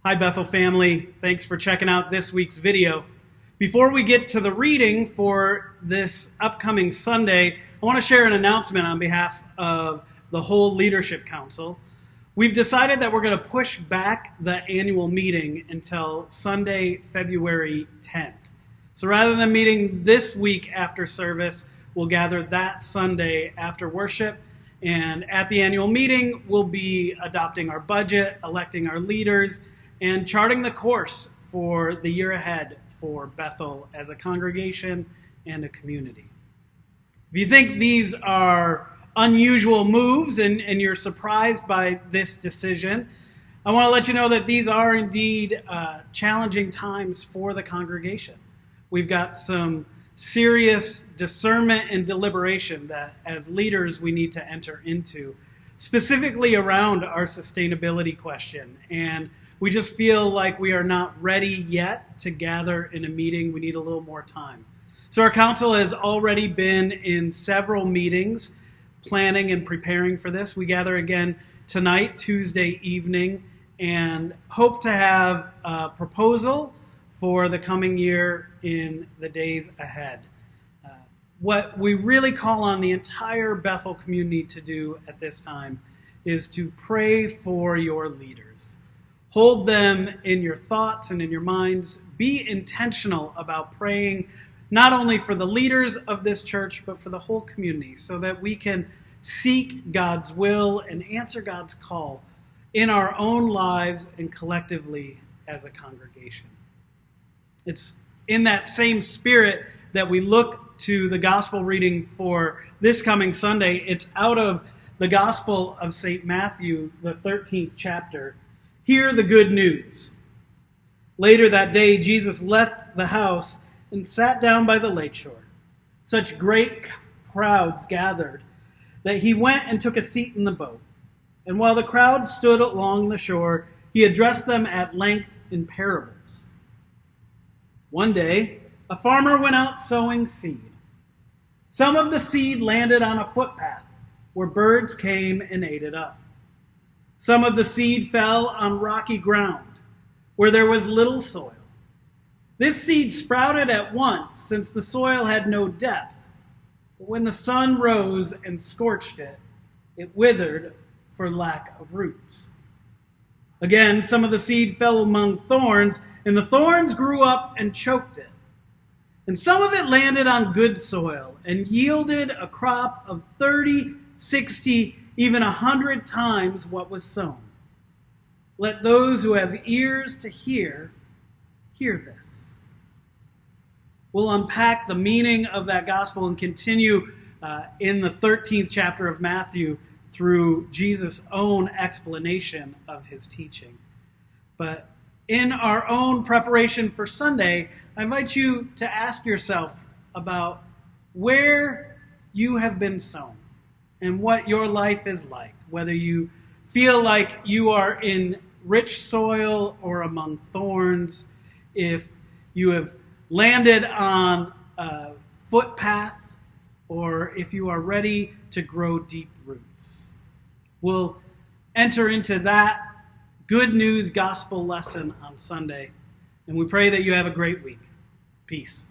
Hi Bethel family, thanks for checking out this week's video. Before we get to the reading for this upcoming Sunday, I want to share an announcement on behalf of the whole Leadership Council. We've decided that we're going to push back the annual meeting until Sunday, February 10th. So rather than meeting this week after service, we'll gather that Sunday after worship. And at the annual meeting, we'll be adopting our budget, electing our leaders, and charting the course for the year ahead for Bethel as a congregation and a community. If you think these are unusual moves and you're surprised by this decision, I want to let you know that these are indeed challenging times for the congregation. We've got some serious discernment and deliberation that as leaders we need to enter into, specifically around our sustainability question. And we just feel like we are not ready yet to gather in a meeting. We need a little more time. So our council has already been in several meetings planning and preparing for this. We gather again tonight, Tuesday evening, and hope to have a proposal for the coming year in the days ahead. What we really call on the entire Bethel community to do at this time is to pray for your leaders. Hold them in your thoughts and in your minds. Be intentional about praying not only for the leaders of this church, but for the whole community so that we can seek God's will and answer God's call in our own lives and collectively as a congregation. It's in that same spirit that we look to the gospel reading for this coming Sunday. It's out of the Gospel of St. Matthew, the 13th chapter. Hear the good news. Later that day, Jesus left the house and sat down by the lakeshore. Such great crowds gathered that he went and took a seat in the boat. And while the crowd stood along the shore, he addressed them at length in parables. One day, a farmer went out sowing seed. Some of the seed landed on a footpath where birds came and ate it up. Some of the seed fell on rocky ground where there was little soil. This seed sprouted at once since the soil had no depth. But when the sun rose and scorched it, it withered for lack of roots. Again, some of the seed fell among thorns, and the thorns grew up and choked it. And some of it landed on good soil and yielded a crop of 30, 60, even 100 times what was sown. Let those who have ears to hear this. We'll unpack the meaning of that gospel and continue in the 13th chapter of Matthew through Jesus' own explanation of his teaching. But in our own preparation for Sunday, I invite you to ask yourself about where you have been sown and what your life is like, whether you feel like you are in rich soil or among thorns, if you have landed on a footpath, or if you are ready to grow deep roots. We'll enter into that good news gospel lesson on Sunday, and we pray that you have a great week. Peace.